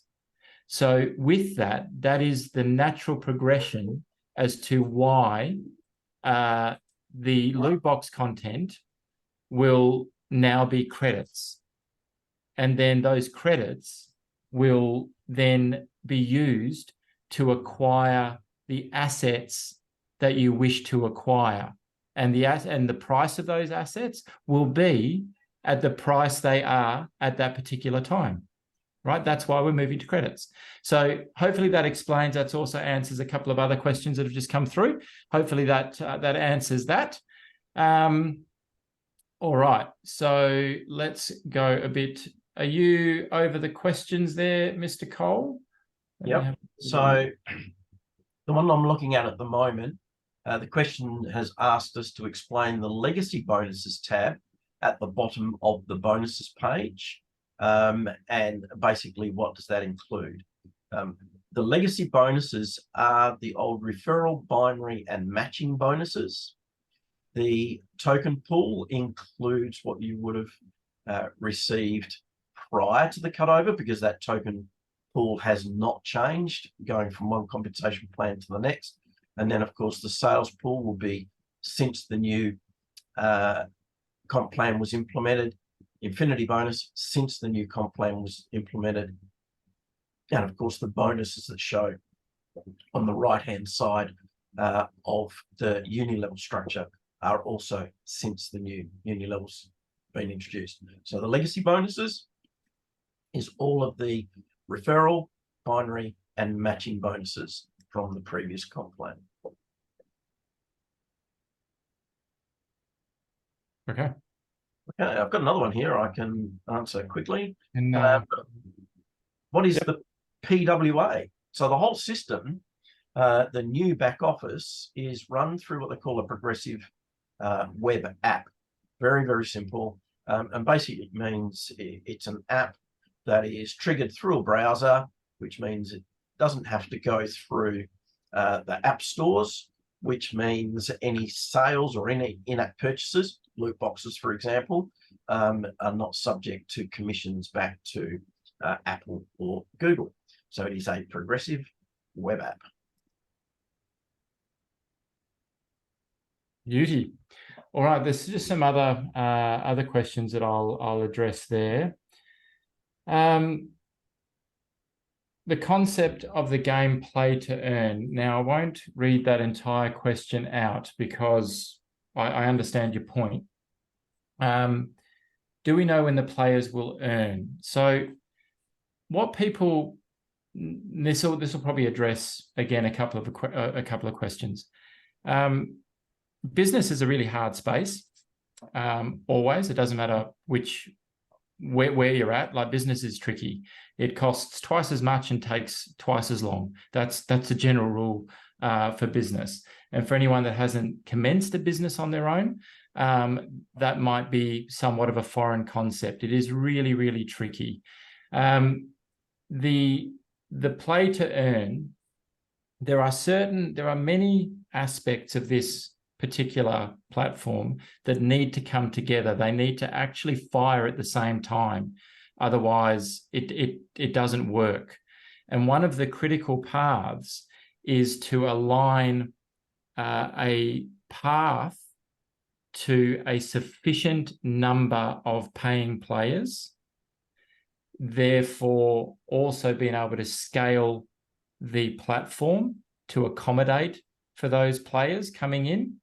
So with that, that is the natural progression as to why the loot box content will now be credits. And then those credits will then be used to acquire the assets that you wish to acquire. And the price of those assets will be at the price they are at that particular time, right? That's why we're moving to credits. So hopefully that explains, that also answers a couple of other questions that have just come through. Hopefully that answers that. All right, so let's go a bit. Are you over the questions there, Mr. Cole? Yep. So the one I'm looking at the moment, the question has asked us to explain the legacy bonuses tab at the bottom of the bonuses page. And basically, what does that include? The legacy bonuses are the old referral, binary, and matching bonuses. The token pool includes what you would have received prior to the cutover, because that token pool has not changed, going from one compensation plan to the next. And then, of course, the sales pool will be since the new comp plan was implemented. infinity bonus since the new comp plan was implemented. And of course, the bonuses that show on the right-hand side of the uni level structure are also since the new uni levels been introduced. So the legacy bonuses is all of the referral, binary, and matching bonuses from the previous comp plan. Okay. Okay, I've got another one here I can answer quickly. And what is the PWA? So the whole system, the new back office, is run through what they call a progressive web app. Very, very simple. And basically it means it's an app that is triggered through a browser, which means it doesn't have to go through the app stores, which means any sales or any in-app purchases, loot boxes, for example, are not subject to commissions back to Apple or Google. So it is a progressive web app. Beauty. All right, there's just some other questions that I'll address there. The concept of the game play to earn. Now, I won't read that entire question out because I understand your point. Do we know when the players will earn? So what people, this will probably address again a couple of questions. Business is a really hard space. Always, it doesn't matter where you're at. Like, business is tricky. It costs twice as much and takes twice as long. That's a general rule for business. And for anyone that hasn't commenced a business on their own, that might be somewhat of a foreign concept. It is really, really tricky. The play to earn, there are many aspects of this particular platform that need to come together. They need to actually fire at the same time. Otherwise, it doesn't work. And one of the critical paths is to align a path to a sufficient number of paying players, therefore also being able to scale the platform to accommodate for those players coming in,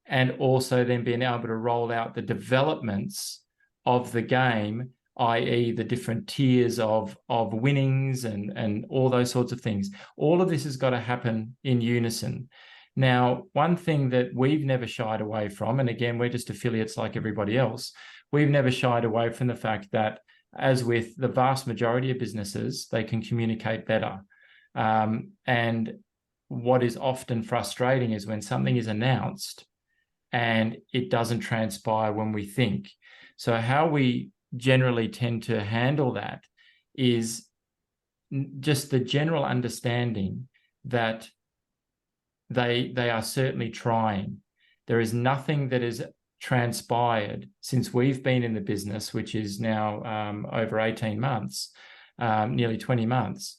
and also then being able to roll out the developments of the game, i.e. the different tiers of winnings and all those sorts of things. All of this has got to happen in unison. Now, one thing that we've never shied away from, and again, we're just affiliates like everybody else, we've never shied away from the fact that, as with the vast majority of businesses, they can communicate better. And what is often frustrating is when something is announced and it doesn't transpire when we think. So how we generally tend to handle that is just the general understanding that they are certainly trying. There is nothing that has transpired since we've been in the business, which is now over 18 months, nearly 20 months,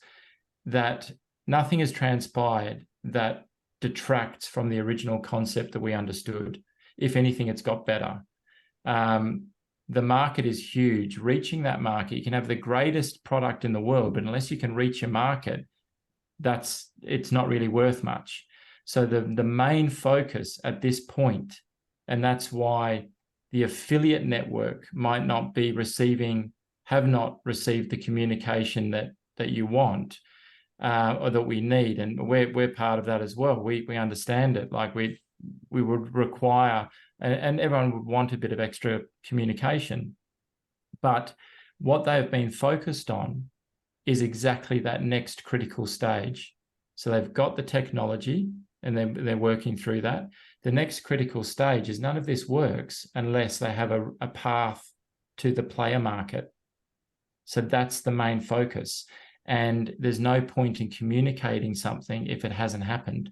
that nothing has transpired that detracts from the original concept that we understood. If anything, it's got better. The market is huge. Reaching that market, you can have the greatest product in the world, but unless you can reach a market, it's not really worth much. So the main focus at this point, and that's why the affiliate network might not be have not received the communication that you want, or that we need, and we're part of that as well. We understand it. Like we would require, and everyone would want a bit of extra communication, but what they've been focused on is exactly that next critical stage. So they've got the technology and they're working through that. The next critical stage is none of this works unless they have a path to the player market. So that's the main focus. And there's no point in communicating something if it hasn't happened.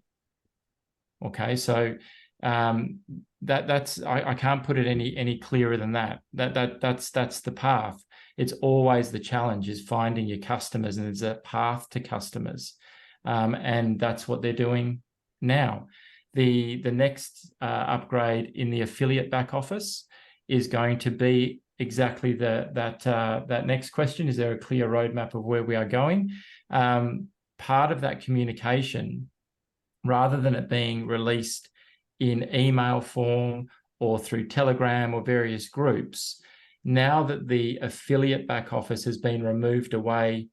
Okay, so that's I can't put it any clearer than that. That's the path. It's always the challenge, is finding your customers, and there's a path to customers, and that's what they're doing now. The next upgrade in the affiliate back office is going to be exactly that next question. Is there a clear roadmap of where we are going? Part of that communication, rather than it being released in email form or through Telegram or various groups, now that the affiliate back office has been removed away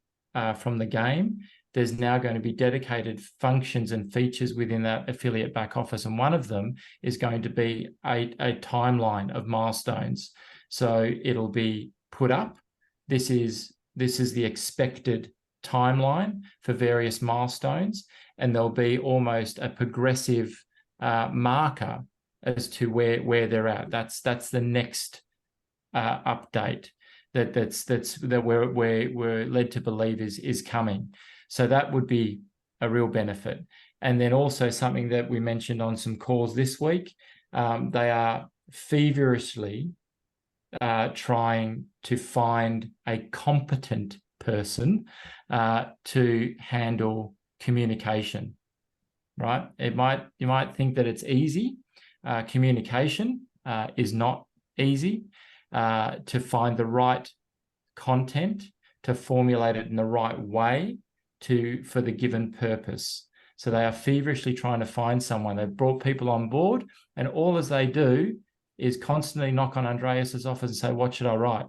from the game, there's now going to be dedicated functions and features within that affiliate back office. And one of them is going to be a timeline of milestones. So it'll be put up. This is the expected timeline for various milestones. And there'll be almost a progressive marker as to where they're at. That's the next update that we're led to believe is coming. So that would be a real benefit. And then also something that we mentioned on some calls this week, they are feverishly trying to find a competent person to handle communication, right? You might think that it's easy. Communication is not easy. To find the right content, to formulate it in the right way for the given purpose. So they are feverishly trying to find someone. They've brought people on board, and all as they do is constantly knock on Andreas's office and say, what should I write?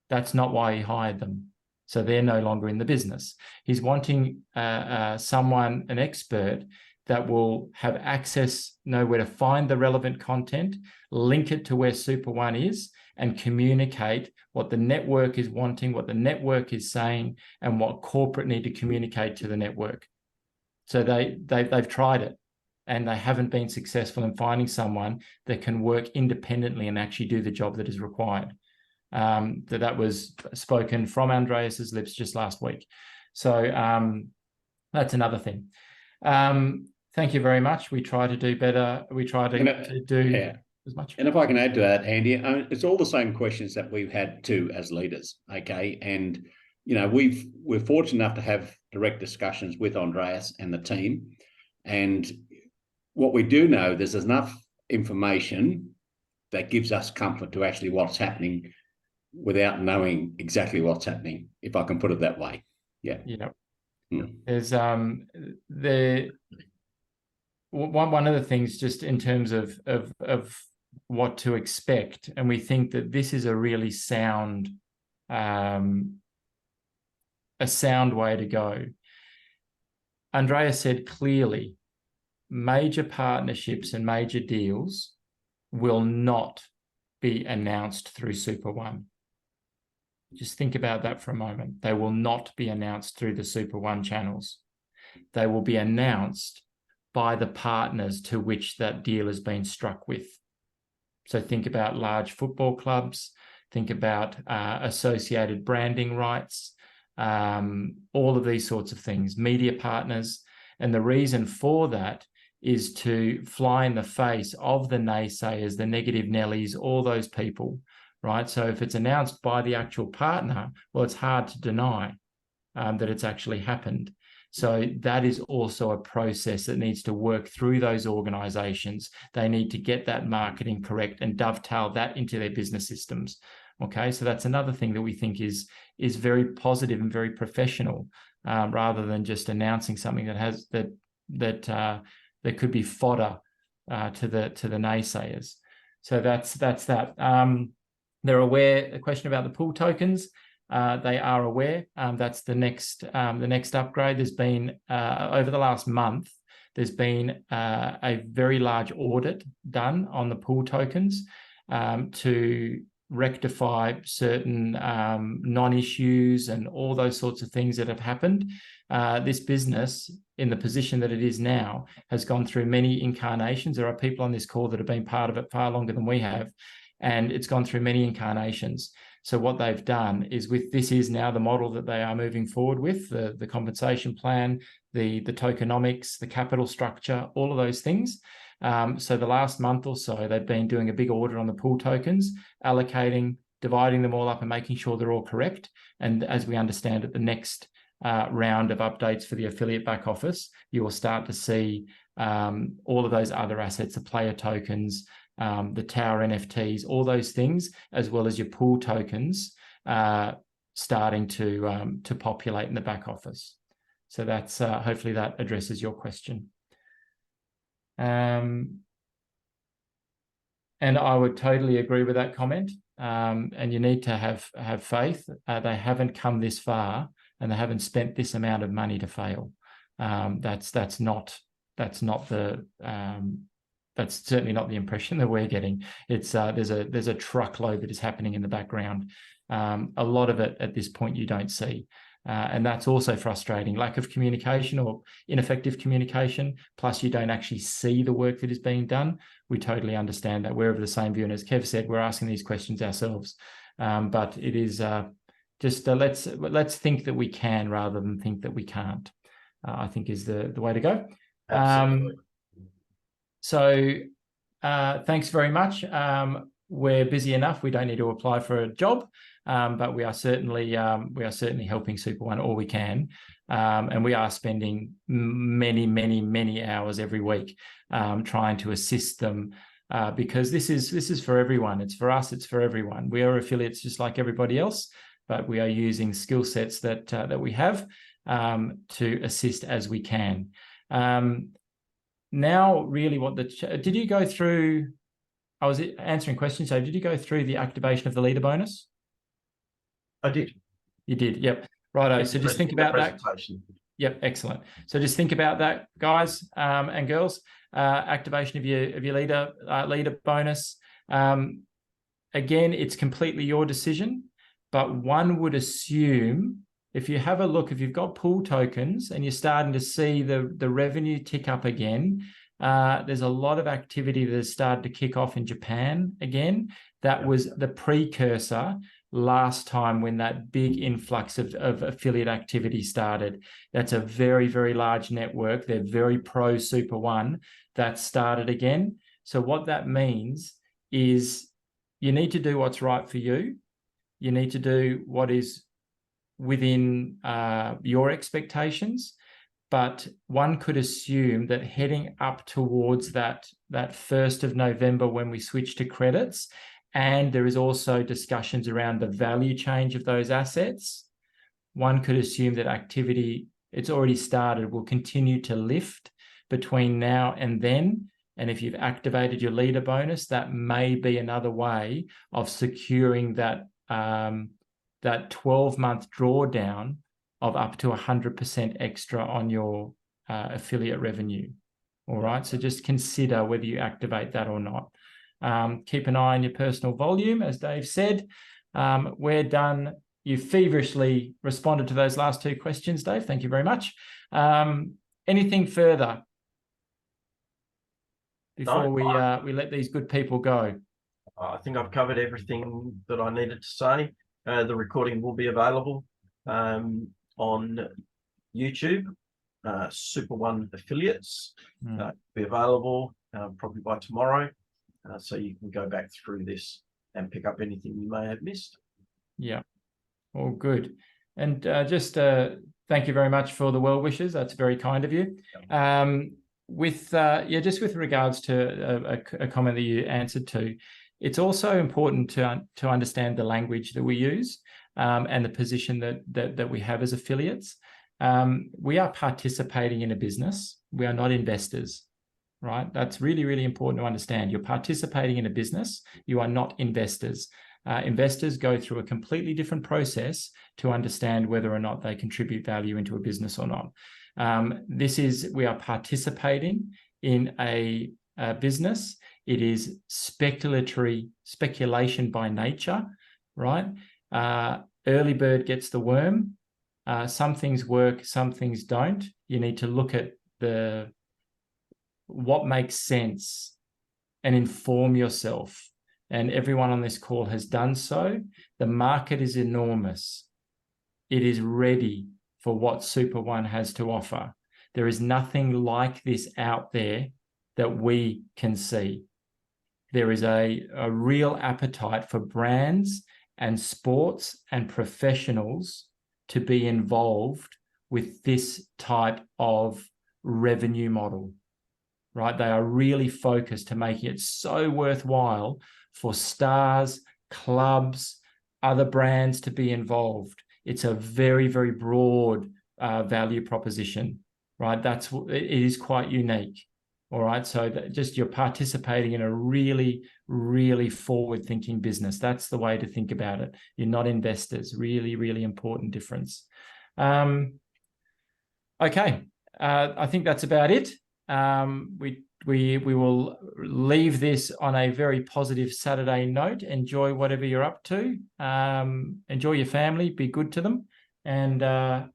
That's not why he hired them. So they're no longer in the business. He's wanting someone, an expert, that will have access, know where to find the relevant content, link it to where SuperOne is, and communicate what the network is wanting, what the network is saying, and what corporate need to communicate to the network. So they've tried it, and they haven't been successful in finding someone that can work independently and actually do the job that is required. That was spoken from Andreas's lips just last week. So that's another thing. Thank you very much. We try to do better. We try to do as much. And if I can add to that, Andy, it's all the same questions that we've had too as leaders, okay? And, you know, we're fortunate enough to have direct discussions with Andreas and the team. And what we do know, there's enough information that gives us comfort to actually what's happening without knowing exactly what's happening, if I can put it that way. Yeah. Yeah. There's one of the things just in terms of what to expect, and we think that this is a really sound way to go. Andreas said clearly, major partnerships and major deals will not be announced through SuperOne. Just think about that for a moment. They will not be announced through the SuperOne channels. They will be announced by the partners to which that deal has been struck with. So think about large football clubs, think about associated branding rights, all of these sorts of things, media partners. And the reason for that is to fly in the face of the naysayers, the negative Nellies, all those people, right? So if it's announced by the actual partner, well, it's hard to deny that it's actually happened. So that is also a process that needs to work through those organizations. They need to get that marketing correct and dovetail that into their business systems. Okay, so that's another thing that we think is very positive and very professional, rather than just announcing something that has that could be fodder to the naysayers. So that's that. They're aware. A question about the pool tokens. They are aware. That's the next upgrade. There's been over the last month, there's been a very large audit done on the pool tokens to rectify certain non-issues and all those sorts of things that have happened. This business, in the position that it is now, has gone through many incarnations. There are people on this call that have been part of it far longer than we have, and it's gone through many incarnations. So what they've done is, this is now the model that they are moving forward with, the compensation plan, the tokenomics, the capital structure, all of those things. So the last month or so, they've been doing a big audit on the pool tokens, allocating, dividing them all up and making sure they're all correct. And as we understand it, the next round of updates for the affiliate back office, you will start to see all of those other assets, the player tokens, the Tower NFTs, all those things, as well as your pool tokens, starting to populate in the back office. So that's hopefully that addresses your question. And I would totally agree with that comment. And you need to have faith. They haven't come this far, and they haven't spent this amount of money to fail. That's certainly not the impression that we're getting. It's there's a truckload that is happening in the background. A lot of it at this point you don't see. And that's also frustrating. Lack of communication or ineffective communication, plus you don't actually see the work that is being done. We totally understand that. We're of the same view. And as Kev said, we're asking these questions ourselves. But it is just let's think that we can rather than think that we can't, I think is the way to go. Absolutely. So thanks very much. We're busy enough. We don't need to apply for a job, but we are certainly helping SuperOne all we can, and we are spending many hours every week trying to assist them, because this is for everyone. It's for us. It's for everyone. We are affiliates just like everybody else, but we are using skill sets that we have to assist as we can. Now, really, did you go through? I was answering questions. So did you go through the activation of the leader bonus? I did. You did. Yep. Righto. So just think about that. Yep. Excellent. So just think about that, guys and girls. Activation of your leader bonus. Again, it's completely your decision, but one would assume if you have a look, if you've got pool tokens and you're starting to see the revenue tick up again, there's a lot of activity that has started to kick off in Japan again. That was the precursor last time when that big influx of affiliate activity started. That's a very, very large network. They're very pro SuperOne. That started again. So what that means is you need to do what's right for you. You need to do what is within your expectations. But one could assume that heading up towards that 1st of November when we switch to credits, and there is also discussions around the value change of those assets, one could assume that activity, it's already started, will continue to lift between now and then. And if you've activated your leader bonus, that may be another way of securing that 12-month drawdown of up to 100% extra on your affiliate revenue. All right. So just consider whether you activate that or not. Keep an eye on your personal volume, as Dave said. We're done. You feverishly responded to those last two questions, Dave. Thank you very much. Anything further before we let these good people go? I think I've covered everything that I needed to say. The recording will be available on YouTube. SuperOne affiliates be available probably by tomorrow, so you can go back through this and pick up anything you may have missed. Yeah, all good. And just thank you very much for the well wishes. That's very kind of you. Just with regards to a comment that you answered to, it's also important to understand the language that we use and the position that we have as affiliates. We are participating in a business. We are not investors, right? That's really, really important to understand. You're participating in a business. You are not investors. Investors go through a completely different process to understand whether or not they contribute value into a business or not. We are participating in a business. It is speculation by nature, right? Early bird gets the worm. Some things work, some things don't. You need to look at what makes sense and inform yourself. And everyone on this call has done so. The market is enormous. It is ready for what SuperOne has to offer. There is nothing like this out there that we can see. There is a real appetite for brands and sports and professionals to be involved with this type of revenue model. right? They are really focused to making it so worthwhile for stars, clubs, other brands to be involved. It's a very, very broad value proposition, right? It is quite unique. All right. So just you're participating in a really, really forward-thinking business. That's the way to think about it. You're not investors. Really, really important difference. Okay. I think that's about it. We will leave this on a very positive Saturday note. Enjoy whatever you're up to. Enjoy your family. Be good to them, and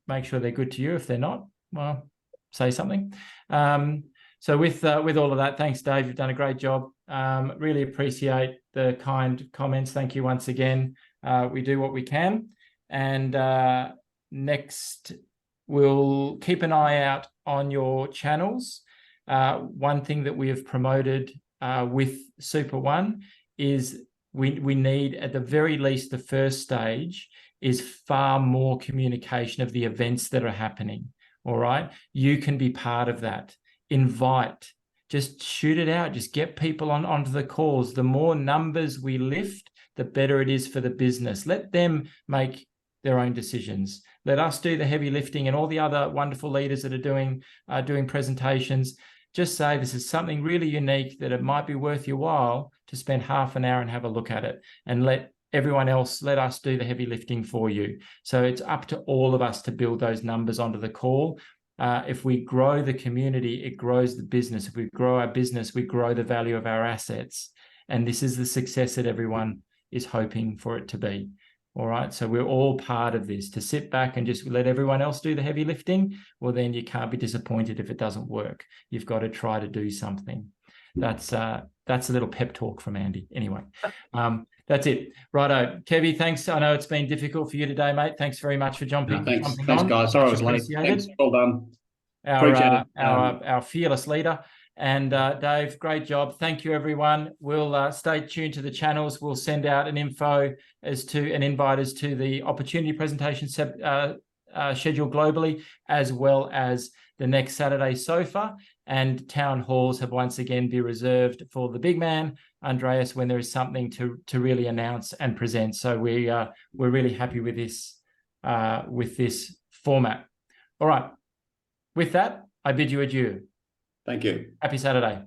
make sure they're good to you. If they're not, well, say something. So with all of that, thanks, Dave. You've done a great job. Really appreciate the kind comments. Thank you once again. We do what we can. And next, we'll keep an eye out on your channels. One thing that we have promoted with SuperOne is we need, at the very least, the first stage is far more communication of the events that are happening. All right. You can be part of that. Invite, just shoot it out, just get people onto the calls. The more numbers we lift, the better it is for the business. Let them make their own decisions. Let us do the heavy lifting, and all the other wonderful leaders that are doing presentations, just say this is something really unique that it might be worth your while to spend half an hour and have a look at it, and let everyone else, let us do the heavy lifting for you. So it's up to all of us to build those numbers onto the call. If we grow the community, it grows the business. If we grow our business, we grow the value of our assets. And this is the success that everyone is hoping for it to be. All right. So we're all part of this. To sit back and just let everyone else do the heavy lifting, well, then you can't be disappointed if it doesn't work. You've got to try to do something. That's a little pep talk from Andy. Anyway, that's it. Righto. Kevy, thanks. I know it's been difficult for you today, mate. Thanks very much for jumping Thanks, on. guys. Sorry I was late. Thanks. Well done. Appreciate it. Our fearless leader. And Dave, great job. Thank you, everyone. We'll stay tuned to the channels. We'll send out an invite as to the opportunity presentation scheduled globally, as well as the next Saturday sofa. And town halls have once again been reserved for the big man, Andreas, when there is something to really announce and present. So we're really happy with this format. All right. With that, I bid you adieu. Thank you. Happy Saturday.